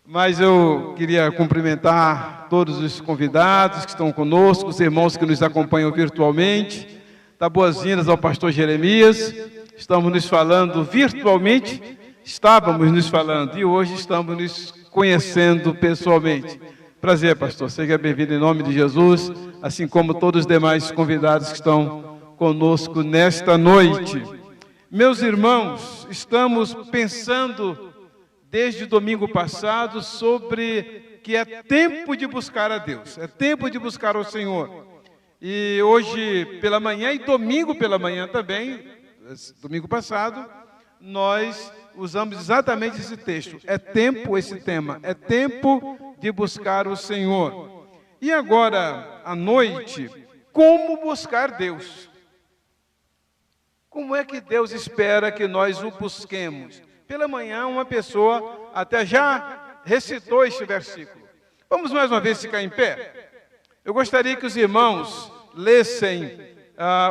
Mas eu queria cumprimentar todos os convidados que estão conosco, os irmãos que nos acompanham virtualmente. Dar boas-vindas ao pastor Jeremias. Estamos nos falando virtualmente, estávamos nos falando e hoje estamos nos conhecendo pessoalmente. Prazer, pastor. Seja bem-vindo em nome de Jesus, assim como todos os demais convidados que estão conosco nesta noite. Meus irmãos, estamos pensando desde o domingo passado sobre que é tempo de buscar a Deus, é tempo de buscar o Senhor. E hoje pela manhã e domingo pela manhã também, domingo passado, nós usamos exatamente esse texto. É tempo, esse tema, é tempo de buscar o Senhor. E agora, à noite, como buscar Deus? Como é que Deus espera que nós o busquemos? Pela manhã, uma pessoa até já recitou este versículo. Vamos mais uma vez ficar em pé? Eu gostaria que os irmãos lessem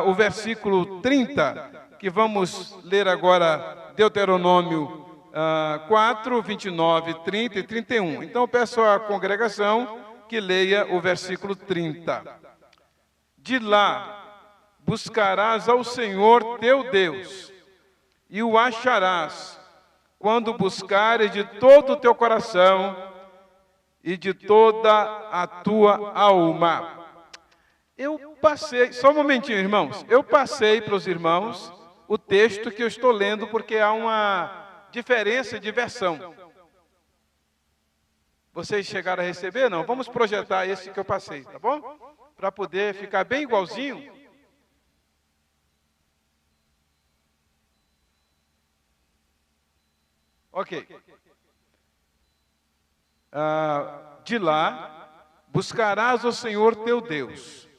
o versículo 30, que vamos ler agora, Deuteronômio 4, 29, 30 e 31. Então, eu peço à congregação que leia o versículo 30. De lá buscarás ao Senhor teu Deus, e o acharás, quando buscares de todo o teu coração e de toda a tua alma. Eu passei, só um momentinho, irmãos, eu passei para os irmãos o texto que eu estou lendo, porque há uma diferença de versão. Vocês chegaram a receber? Não, vamos projetar esse que eu passei, tá bom? Para poder ficar bem igualzinho. Ok. De lá, buscarás o Senhor teu Deus,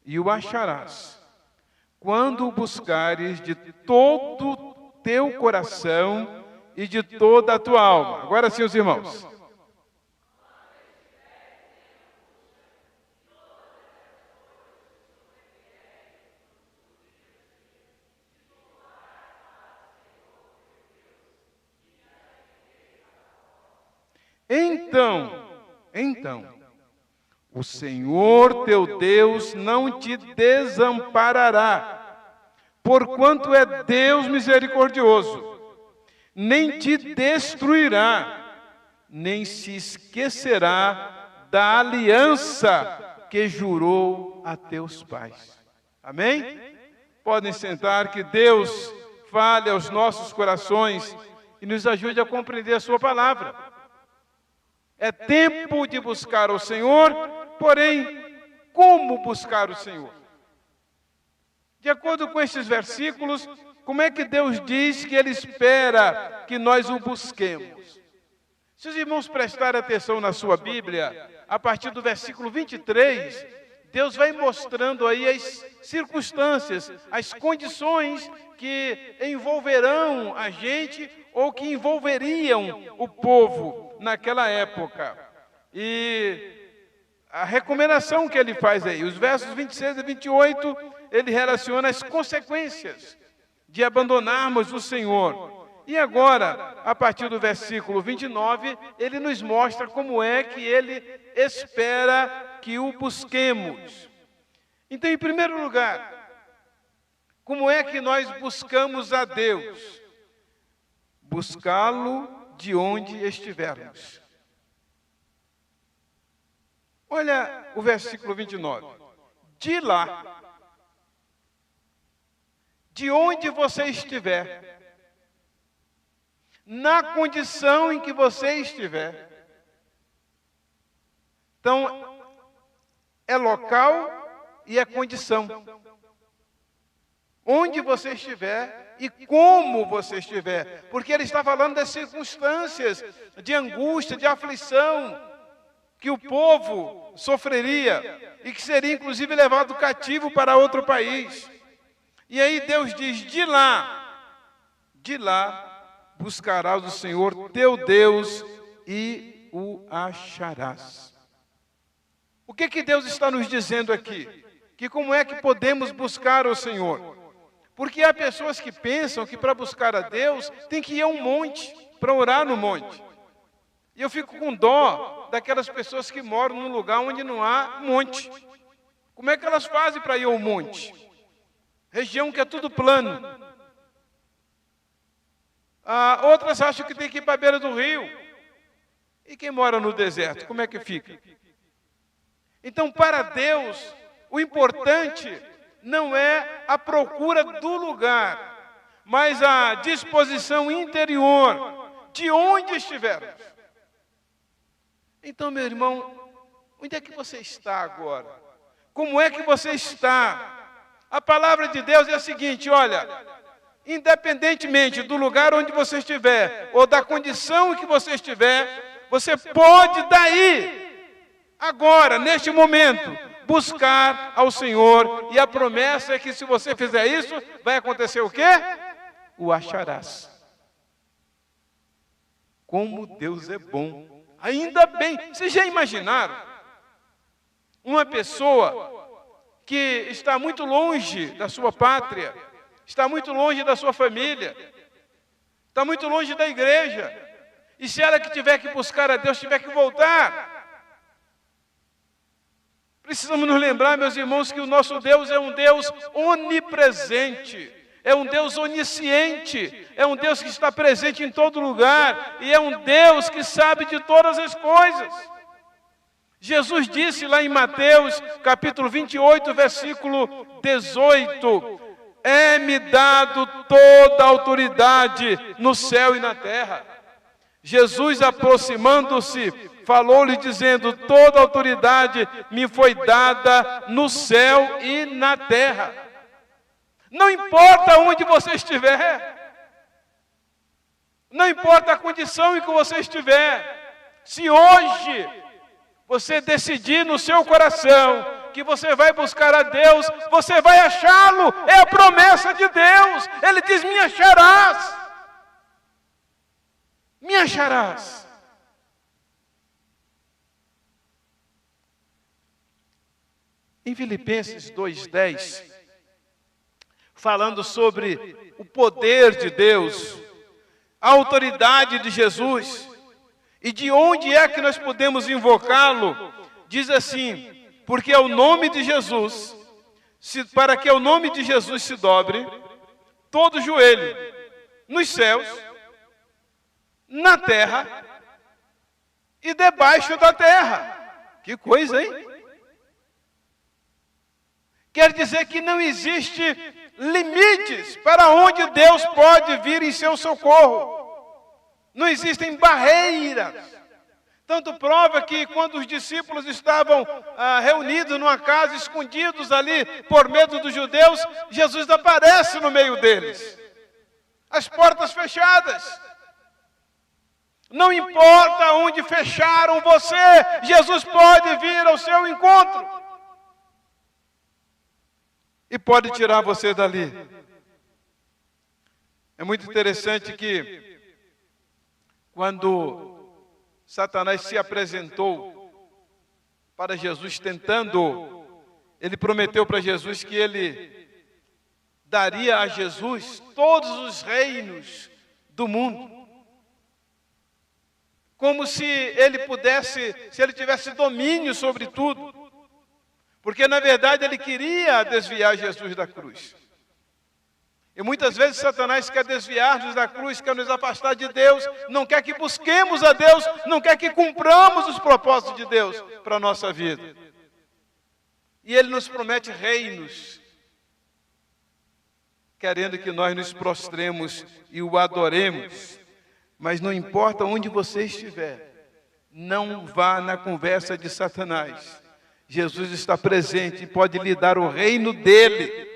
e o acharás, quando o buscares de todo o teu coração e de toda a tua alma. Agora sim, os irmãos. Então, o Senhor teu Deus não te desamparará, porquanto é Deus misericordioso, nem te destruirá, nem se esquecerá da aliança que jurou a teus pais. Amém? Podem sentar, que Deus fale aos nossos corações e nos ajude a compreender a sua palavra. É tempo de buscar o Senhor, porém, como buscar o Senhor? De acordo com estes versículos, como é que Deus diz que Ele espera que nós o busquemos? Se os irmãos prestarem atenção na sua Bíblia, a partir do versículo 23, Deus vai mostrando aí as circunstâncias, as condições que envolverão a gente ou que envolveriam o povo naquela época. E a recomendação que ele faz aí, os versos 26 e 28, ele relaciona as consequências de abandonarmos o Senhor. E agora, a partir do versículo 29, ele nos mostra como é que ele espera que o busquemos. Então, em primeiro lugar, como é que nós buscamos a Deus? Buscá-lo de onde estivermos. Olha o versículo 29. De lá, de onde você estiver, na condição em que você estiver. Então, é local e é condição. Onde você estiver e como você estiver. Porque ele está falando das circunstâncias de angústia, de aflição que o povo sofreria e que seria inclusive levado cativo para outro país. E aí Deus diz, de lá buscarás o Senhor teu Deus e o acharás. O que Deus está nos dizendo aqui? Que como é que podemos buscar o Senhor? Porque há pessoas que pensam que para buscar a Deus tem que ir a um monte, para orar no monte. E eu fico com dó daquelas pessoas que moram num lugar onde não há monte. Como é que elas fazem para ir ao monte? Região que é tudo plano. Outras acham que tem que ir para a beira do rio. E quem mora no deserto, como é que fica? Então, para Deus, o importante não é a procura do lugar, mas a disposição interior de onde estivermos. Então, meu irmão, onde é que você está agora? Como é que você está? A palavra de Deus é a seguinte, olha, independentemente do lugar onde você estiver, ou da condição em que você estiver, você pode daí, agora, neste momento, buscar ao Senhor, e a promessa é que se você fizer isso, vai acontecer o quê? O acharás. Como Deus é bom. Ainda bem, vocês já imaginaram? Uma pessoa que está muito longe da sua pátria, está muito longe da sua família, está muito longe da igreja, e se ela que tiver que buscar a Deus, tiver que voltar, precisamos nos lembrar, meus irmãos, que o nosso Deus é um Deus onipresente, é um Deus onisciente, é um Deus que está presente em todo lugar, e é um Deus que sabe de todas as coisas. Jesus disse lá em Mateus, capítulo 28, versículo 18, é-me dado toda a autoridade no céu e na terra. Jesus, aproximando-se, falou-lhe dizendo, toda a autoridade me foi dada no céu e na terra. Não importa onde você estiver, não importa a condição em que você estiver, se hoje você decidir no seu coração que você vai buscar a Deus, você vai achá-lo, é a promessa de Deus. Ele diz, me acharás, me acharás. Em Filipenses 2:10, falando sobre o poder de Deus, a autoridade de Jesus, e de onde é que nós podemos invocá-lo, diz assim, porque é o nome de Jesus, para que o nome de Jesus se dobre, todo joelho, nos céus, na terra e debaixo da terra. Que coisa, hein? Quer dizer que não existe limites para onde Deus pode vir em seu socorro. Não existem barreiras. Tanto prova que quando os discípulos estavam reunidos numa casa, escondidos ali por medo dos judeus, Jesus aparece no meio deles. As portas fechadas. Não importa onde fecharam você, Jesus pode vir ao seu encontro. E pode tirar você dali. É muito interessante que, quando Satanás se apresentou para Jesus ele prometeu para Jesus que ele daria a Jesus todos os reinos do mundo. Como se ele tivesse domínio sobre tudo. Porque, na verdade, ele queria desviar Jesus da cruz. E muitas vezes Satanás quer desviar-nos da cruz, quer nos afastar de Deus, não quer que busquemos a Deus, não quer que cumpramos os propósitos de Deus para a nossa vida. E ele nos promete reinos, querendo que nós nos prostremos e o adoremos. Mas não importa onde você estiver, não vá na conversa de Satanás. Jesus está presente e pode lhe dar o reino dele.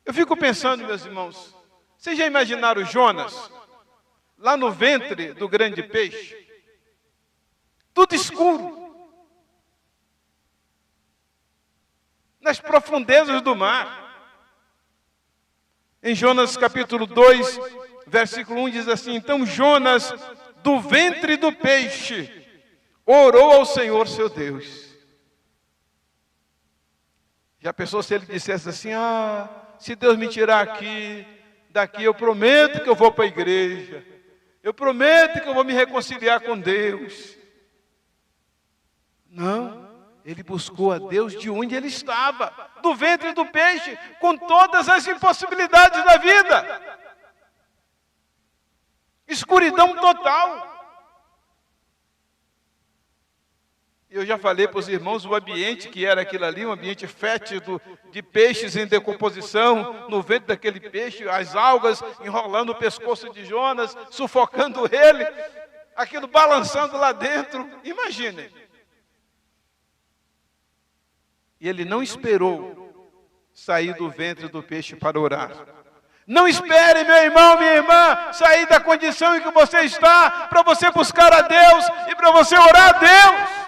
Eu fico pensando, meus irmãos, vocês já imaginaram Jonas? Lá no ventre do grande peixe? Tudo escuro. Nas profundezas do mar. Em Jonas capítulo 2, versículo 1 diz assim, então Jonas, do ventre do peixe, orou ao Senhor seu Deus. Já pensou se ele dissesse assim, se Deus me tirar daqui eu prometo que eu vou para a igreja. Eu prometo que eu vou me reconciliar com Deus. Não, ele buscou a Deus de onde ele estava, do ventre do peixe, com todas as impossibilidades da vida. Escuridão total. Eu já falei para os irmãos o ambiente que era aquilo ali, um ambiente fétido de peixes em decomposição, no ventre daquele peixe, as algas enrolando o pescoço de Jonas, sufocando ele, aquilo balançando lá dentro. Imaginem. E ele não esperou sair do ventre do peixe para orar. Não espere, meu irmão, minha irmã, sair da condição em que você está para você buscar a Deus e para você orar a Deus.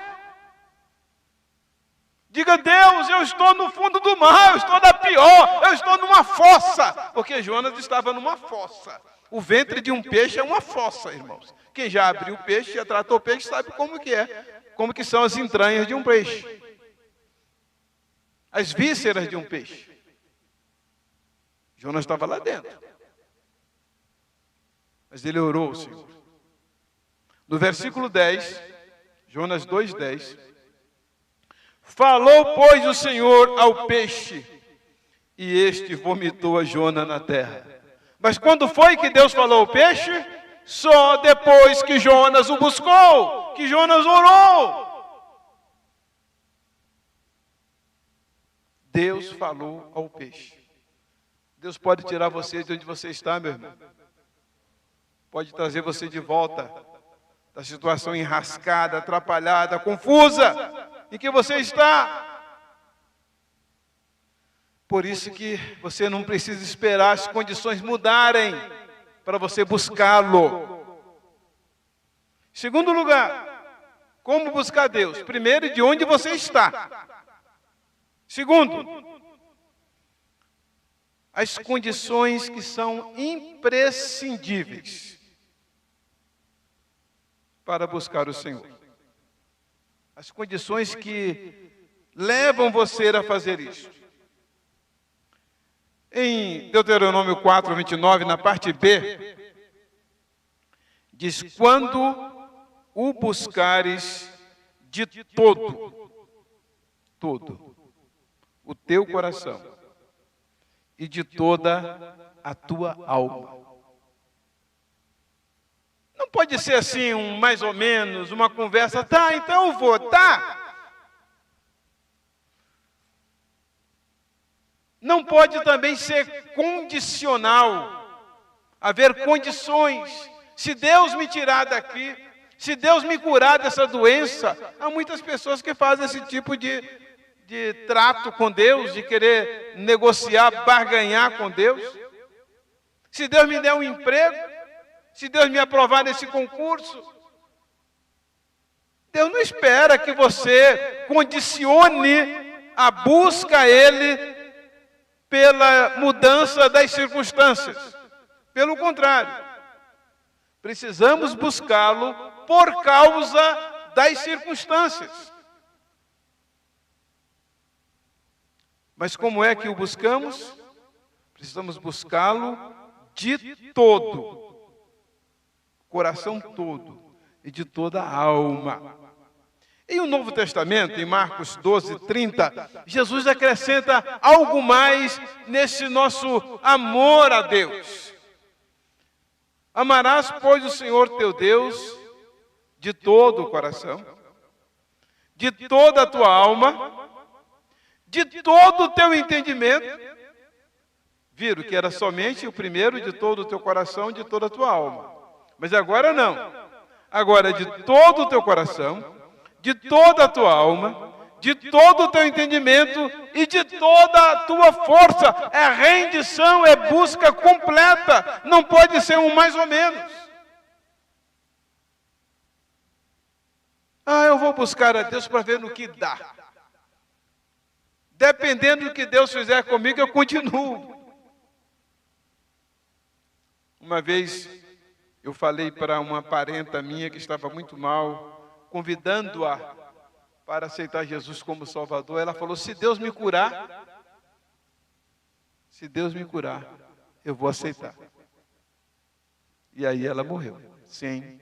Diga, Deus, eu estou no fundo do mar, eu estou na pior, eu estou numa fossa. Porque Jonas estava numa fossa. O ventre de um peixe é uma fossa, irmãos. Quem já abriu o peixe, já tratou o peixe, sabe como que é. Como que são as entranhas de um peixe. As vísceras de um peixe. Jonas estava lá dentro. Mas ele orou ao Senhor. No versículo 10, Jonas 2:10. Falou, pois, o Senhor ao peixe, e este vomitou a Jonas na terra. Mas quando foi que Deus falou ao peixe? Só depois que Jonas o buscou, que Jonas orou. Deus falou ao peixe. Deus pode tirar você de onde você está, meu irmão. Pode trazer você de volta da situação enrascada, atrapalhada, confusa em que você está. Por isso que você não precisa esperar as condições mudarem para você buscá-lo. Segundo lugar, como buscar Deus? Primeiro, de onde você está. Segundo, as condições que são imprescindíveis para buscar o Senhor. As condições que levam você a fazer isso. Em Deuteronômio 4:29, na parte B, diz, quando o buscares de todo o teu coração e de toda a tua alma. Não pode ser assim, mais ou menos, uma conversa, tá, então eu vou, tá. Não pode também ser condicional, haver condições. Se Deus me tirar daqui, se Deus me curar dessa doença, há muitas pessoas que fazem esse tipo de trato com Deus, de querer negociar, barganhar com Deus. Se Deus me der um emprego, se Deus me aprovar nesse concurso, Deus não espera que você condicione a busca a Ele pela mudança das circunstâncias. Pelo contrário, precisamos buscá-lo por causa das circunstâncias. Mas como é que o buscamos? Precisamos buscá-lo de todo, coração todo e de toda a alma. Em o Novo Testamento, em Marcos 12:30, Jesus acrescenta algo mais nesse nosso amor a Deus. Amarás, pois, o Senhor teu Deus de todo o coração, de toda a tua alma, de todo o teu entendimento. Viram que era somente o primeiro, de todo o teu coração, de toda a tua alma. Mas agora não. Agora é de todo o teu coração, de toda a tua alma, de todo o teu entendimento e de toda a tua força. É rendição, é busca completa. Não pode ser um mais ou menos. Eu vou buscar a Deus para ver no que dá. Dependendo do que Deus fizer comigo, eu continuo. Uma vez eu falei para uma parenta minha que estava muito mal, convidando-a para aceitar Jesus como Salvador. Ela falou, se Deus me curar, eu vou aceitar. E aí ela morreu, sem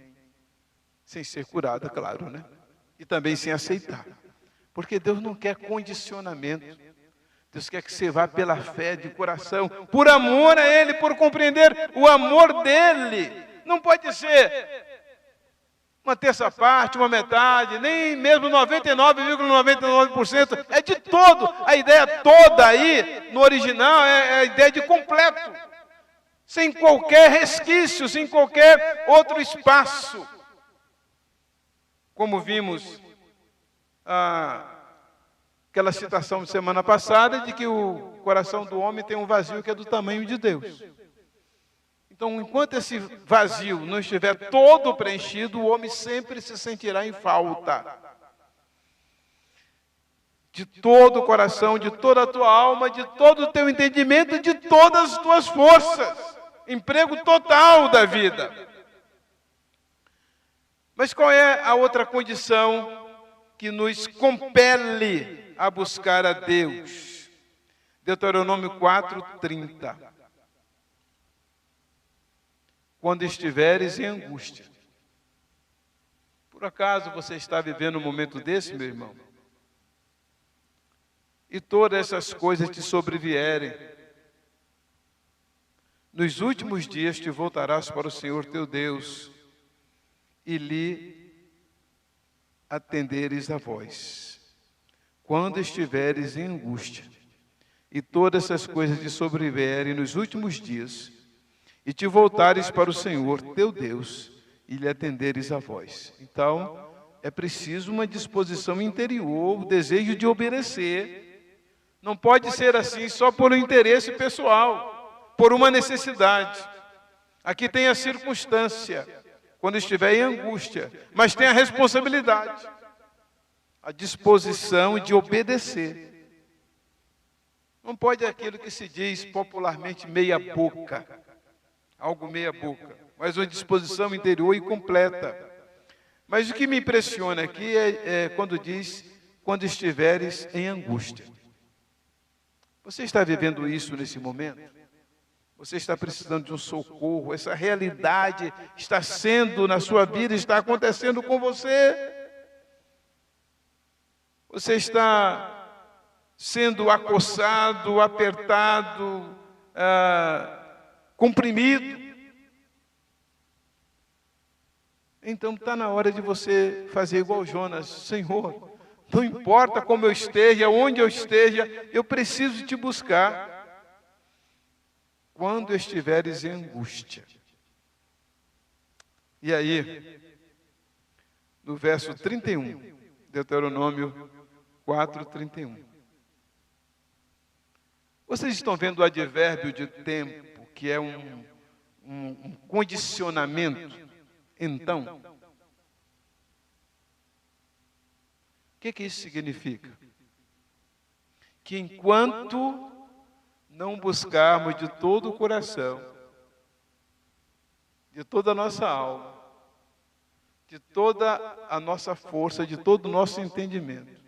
ser curada, claro, né? E também sem aceitar. Porque Deus não quer condicionamento. Deus quer que você vá pela fé de coração, por amor a Ele, por compreender o amor dEle. Não pode ser uma terça parte, uma metade, nem mesmo 99,99%. É de todo. A ideia toda aí, no original, é a ideia de completo. Sem qualquer resquício, sem qualquer outro espaço. Como vimos aquela citação de semana passada, de que o coração do homem tem um vazio que é do tamanho de Deus. Então, enquanto esse vazio não estiver todo preenchido, o homem sempre se sentirá em falta. De todo o coração, de toda a tua alma, de todo o teu entendimento, de todas as tuas forças. Emprego total da vida. Mas qual é a outra condição que nos compele a buscar a Deus? Deuteronômio 4:30. Quando estiveres em angústia. Por acaso você está vivendo um momento desse, meu irmão? E todas essas coisas te sobrevierem. Nos últimos dias te voltarás para o Senhor teu Deus e lhe atenderes a voz. Quando estiveres em angústia e todas essas coisas te sobrevierem nos últimos dias, e te voltares para o Senhor, teu Deus, e lhe atenderes a voz. Então, é preciso uma disposição interior, o desejo de obedecer. Não pode ser assim só por um interesse pessoal, por uma necessidade. Aqui tem a circunstância, quando estiver em angústia, mas tem a responsabilidade, a disposição de obedecer. Não pode aquilo que se diz popularmente meia boca. Algo meia boca, mas uma disposição interior e completa. Mas o que me impressiona aqui é quando diz, quando estiveres em angústia. Você está vivendo isso nesse momento? Você está precisando de um socorro? Essa realidade está sendo na sua vida, está acontecendo com você? Você está sendo acossado, apertado, comprimido? Então está na hora de você fazer igual Jonas. Senhor, não importa como eu esteja, onde eu esteja, eu preciso te buscar. Quando estiveres em angústia. E aí, no verso 31, Deuteronômio 4:31. Vocês estão vendo o advérbio de tempo, que é um condicionamento. Então, o que isso significa? Que enquanto não buscarmos de todo o coração, de toda a nossa alma, de toda a nossa força, de todo o nosso entendimento,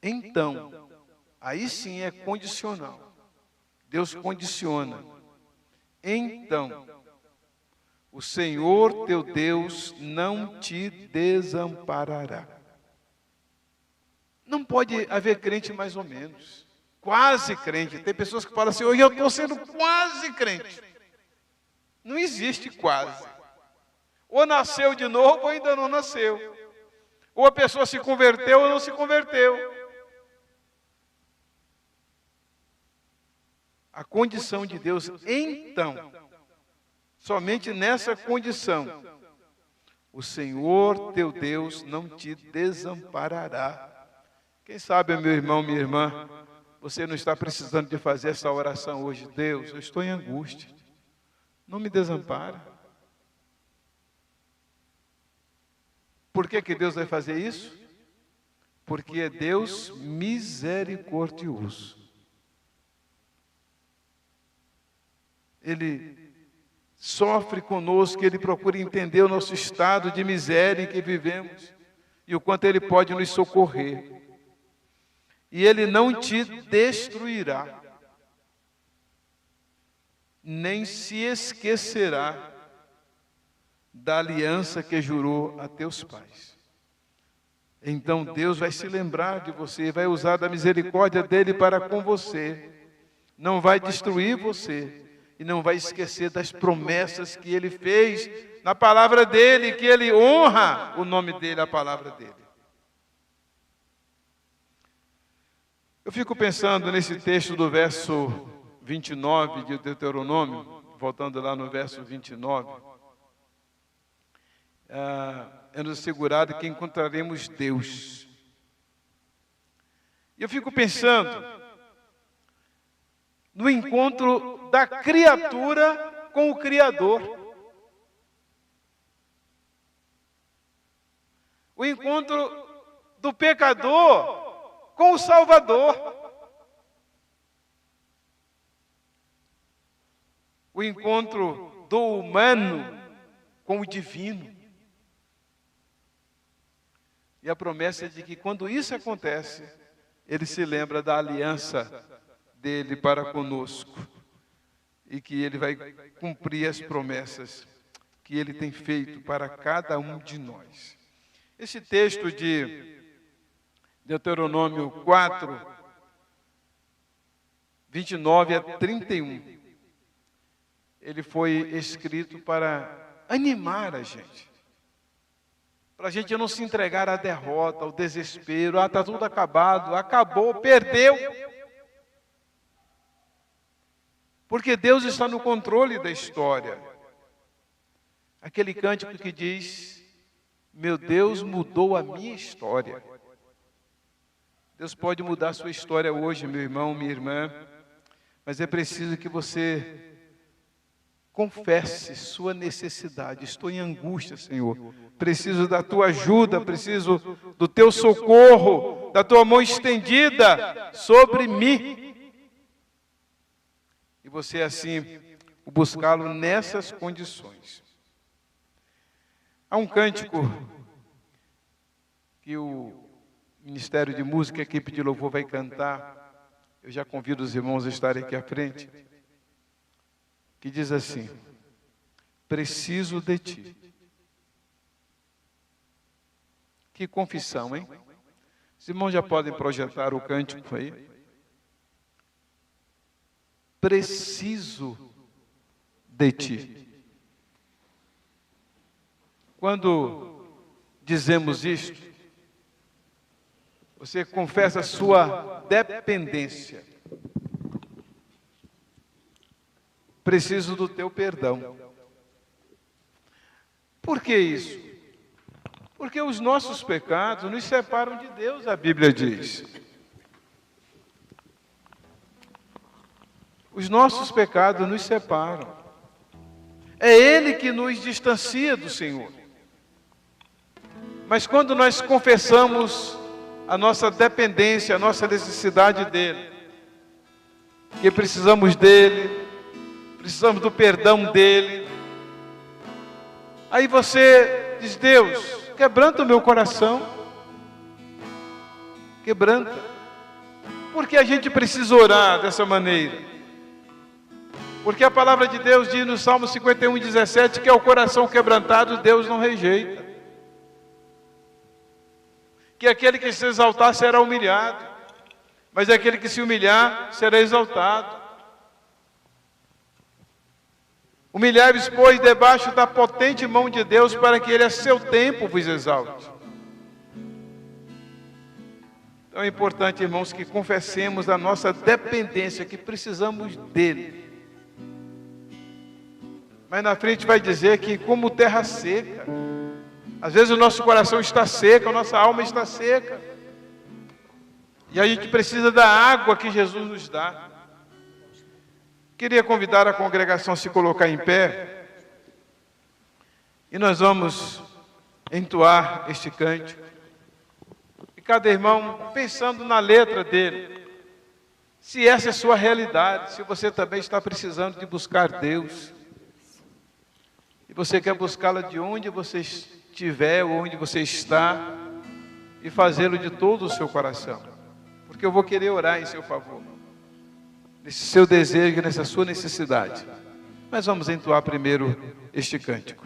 então, aí sim é condicional. Deus condiciona. Então, o Senhor teu Deus não te desamparará. Não pode haver crente mais ou menos. Quase crente. Tem pessoas que falam assim, hoje eu estou sendo quase crente. Não existe quase. Ou nasceu de novo ou ainda não nasceu. Ou a pessoa se converteu ou não se converteu. A condição de Deus, então, somente nessa condição, o Senhor teu Deus não te desamparará. Quem sabe, meu irmão, minha irmã, você não está precisando de fazer essa oração hoje. Deus, eu estou em angústia. Não me desampara. Por que Deus vai fazer isso? Porque é Deus misericordioso. Ele sofre conosco, Ele procura entender o nosso estado de miséria em que vivemos e o quanto Ele pode nos socorrer. E Ele não te destruirá, nem se esquecerá da aliança que jurou a teus pais. Então Deus vai se lembrar de você, vai usar da misericórdia dele para com você, não vai destruir você e não vai esquecer das promessas que ele fez na palavra dele, que ele honra o nome dele, a palavra dele. Eu fico pensando nesse texto do verso 29 de Deuteronômio, voltando lá no verso 29, é nos assegurado que encontraremos Deus. E eu fico pensando no encontro da criatura com o Criador. O encontro do pecador com o Salvador. O encontro do humano com o divino. E a promessa é de que quando isso acontece, ele se lembra da aliança dele para conosco. E que ele vai cumprir as promessas que ele tem feito para cada um de nós. Esse texto de Deuteronômio 4, 29 a 31, ele foi escrito para animar a gente. Para a gente não se entregar à derrota, ao desespero. Está tudo acabado, acabou, perdeu. Porque Deus está no controle da história. Aquele cântico que diz: meu Deus mudou a minha história. Deus pode mudar a sua história hoje, meu irmão, minha irmã, mas é preciso que você confesse sua necessidade. Estou em angústia, Senhor. Preciso da tua ajuda, preciso do teu socorro, da tua mão estendida sobre mim. E você, assim, buscá-lo nessas condições. Há um cântico que o Ministério de Música, a equipe de louvor vai cantar. Eu já convido os irmãos a estarem aqui à frente. Que diz assim: preciso de ti. Que confissão, hein? Os irmãos já podem projetar o cântico aí. Preciso de ti. Quando dizemos isto, você confessa a sua dependência. Preciso do teu perdão. Por que isso? Porque os nossos pecados nos separam de Deus, a Bíblia diz. Os nossos pecados nos separam. É Ele que nos distancia do Senhor. Mas quando nós confessamos a nossa dependência, a nossa necessidade dEle, que precisamos dEle, precisamos do perdão dEle, aí você diz: Deus, quebranta o meu coração, quebranta. Porque a gente precisa orar dessa maneira? Porque a palavra de Deus diz no Salmo 51:17 que é o coração quebrantado Deus não rejeita. Que aquele que se exaltar será humilhado, mas aquele que se humilhar será exaltado. Humilhai-vos, pois, debaixo da potente mão de Deus, para que Ele a seu tempo vos exalte. Então é importante, irmãos, que confessemos a nossa dependência, que precisamos dEle. Mas na frente vai dizer que como terra seca, às vezes o nosso coração está seco, a nossa alma está seca. E a gente precisa da água que Jesus nos dá. Queria convidar a congregação a se colocar em pé. E nós vamos entoar este cântico. E cada irmão pensando na letra dele. Se essa é a sua realidade, se você também está precisando de buscar Deus. E você quer buscá-la de onde você estiver, ou onde você está, e fazê-lo de todo o seu coração. Porque eu vou querer orar em seu favor, nesse seu desejo, nessa sua necessidade. Mas vamos entoar primeiro este cântico.